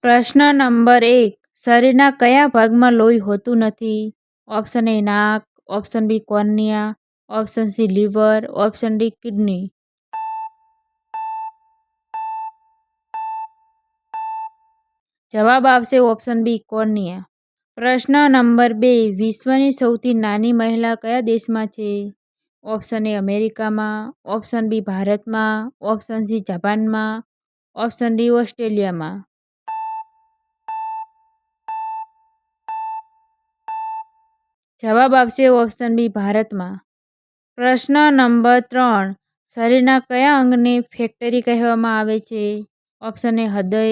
પ્રશ્ન નંબર 1. શરીરના કયા ભાગમાં લોહી હોતું નથી? ઓપ્શન એ નાક, option B cornea, option C liver, option D kidney. જવાબ આવશે ઓપ્શન બી કોર્નિયા. પ્રશ્ન નંબર 2. વિશ્વની સૌથી નાની મહિલા કયા દેશમાં છે? ઓપ્શન એ અમેરિકામાં, ઓપ્શન બી ભારતમાં, ઓપ્શન સી જાપાનમાં, ઓપ્શન ડી ઓસ્ટ્રેલિયામાં. જવાબ આવશે ઓપ્શન બી ભારતમાં. પ્રશ્ન નંબર 3. શરીરના કયા અંગને ફેક્ટરી કહેવામાં આવે છે? ઓપ્શન એ હૃદય,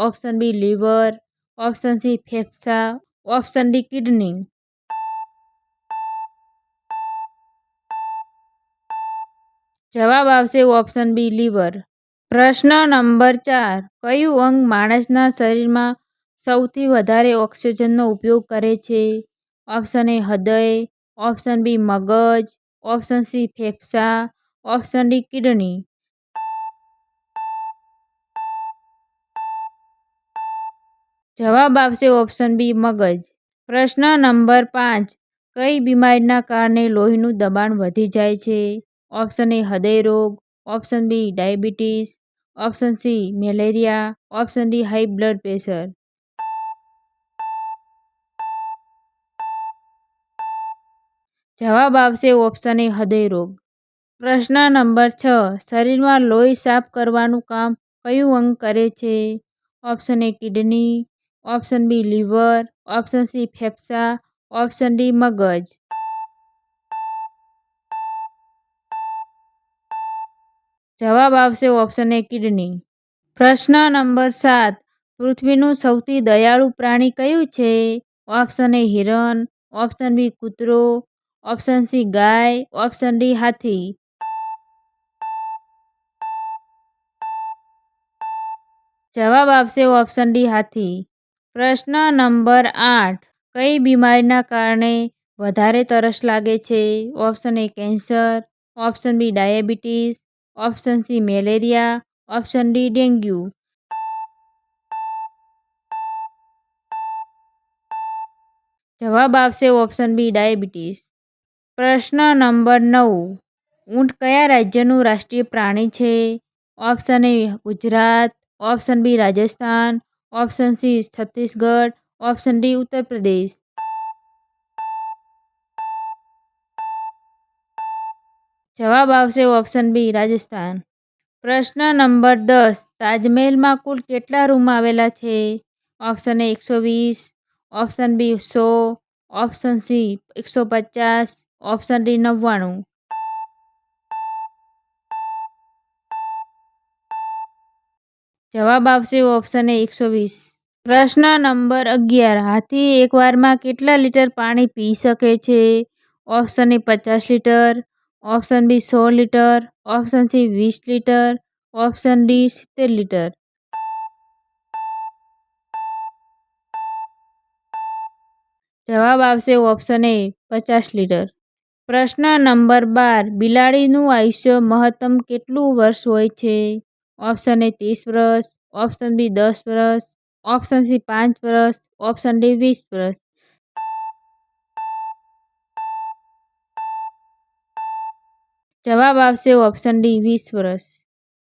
option B liver, option C ફેફસા, ઓપ્શન ડી કિડની. જવાબ આવશે ઓપ્શન બી લીવર. પ્રશ્ન નંબર 4. કયું અંગ માણસના શરીરમાં સૌથી વધારે ઓક્સિજનનો ઉપયોગ કરે છે? ઓપ્શન એ હૃદય, ઓપ્શન બી મગજ, ઓપ્શન સી ફેફસા, ઓપ્શન ડી કિડની. જવાબ આવશે ઓપ્શન બી મગજ. પ્રશ્ન નંબર 5. કઈ બીમારીના કારણે લોહીનું દબાણ વધી જાય છે? ઓપ્શન એ હૃદય રોગ, option B diabetes, option C malaria, option D high blood pressure. જવાબ આવશે ઓપ્શન એ હૃદય રોગ. પ્રશ્ન નંબર 6. શરીરમાં લોહી સાફ કરવાનું કામ કયું અંગ કરે છે? Option A kidney, option B liver, option C ફેફસા, ઓપ્શન ડી મગજ. જવાબ આવશે ઓપ્શન એ કિડની. પ્રશ્ન નંબર 7. પૃથ્વીનું સૌથી દયાળુ પ્રાણી કયું છે? ઓપ્શન એ હિરણ, ઓપ્શન બી કૂતરો, ઓપ્શન સી ગાય, ઓપ્શન ડી હાથી. જવાબ આવશે ઓપ્શન ડી હાથી. પ્રશ્ન નંબર 8. કઈ બીમારીના કારણે વધારે તરસ લાગે છે? Option A cancer, option B diabetes, option C malaria, option D dengue. જવાબ આવશે ઓપ્શન બી ડાયાબિટીસ. પ્રશ્ન નંબર 9. ઊંટ કયા રાજ્યનું રાષ્ટ્રીય પ્રાણી છે? Option A Gujarat, option B Rajasthan, option C Chhattisgarh, option D Uttar Pradesh. જવાબ આવશે ઓપ્શન બી રાજસ્થાન. પ્રશ્ન નંબર 10. તાજમહેલમાં કુલ કેટલા રૂમ આવેલા છે? Option A 120, option B 100, option C 150, option D 99. જવાબ આવશે ઓપ્શન એ 120. પ્રશ્ન નંબર 11. હાથી એકવારમાં કેટલા લીટર પાણી પી શકે છે? Option A 50 litre, option B 100 litre, option C 20 litre, option D 70 litre. જવાબ આવશે ઓપ્શન એ 50 લીટર. પ્રશ્ન નંબર 12. બિલાડીનું આયુષ્ય મહત્તમ કેટલું વર્ષ હોય છે? ઓપ્શન એ 30 વર્ષ, ઓપ્શન બી 10 વર્ષ, ઓપ્શન સી 5 વર્ષ, ઓપ્શન ડી 20 વર્ષ. જવાબ આવશે ઓપ્શન ડી 20 વર્ષ.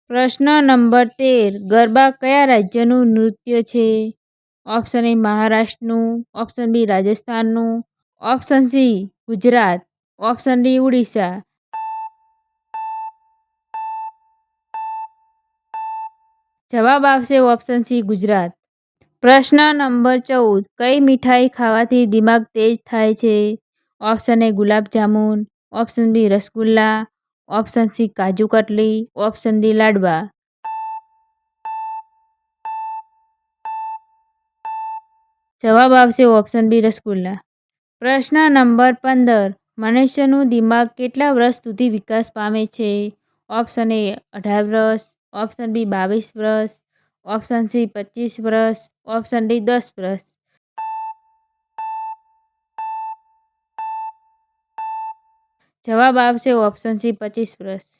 પ્રશ્ન નંબર 13. ગરબા કયા રાજ્યનું નૃત્ય છે? ઓપ્શન એ મહારાષ્ટ્રનું, ઓપ્શન બી રાજસ્થાનનું, option C Gujarat, option D Orissa. જવાબ આવશે ઓપ્શન સી ગુજરાત. પ્રશ્ન નંબર 14. કઈ મીઠાઈ ખાવાથી દિમાગ તેજ થાય છે? Option A gulab jamun, option B rasgulla, option C kaju katli, option D લાડવા. જવાબ આવશે ઓપ્શન બી રસગુલ્લા. પ્રશ્ન નંબર 15. મનુષ્યનું દિમાગ કેટલા વર્ષ સુધી વિકાસ પામે છે? ઓપ્શન એ 18 વર્ષ, ઓપ્શન બી 22 વર્ષ, ઓપ્શન સી 25 વર્ષ, ઓપ્શન ડી 10 વર્ષ. જવાબ આવશે ઓપ્શન સી 25 વર્ષ.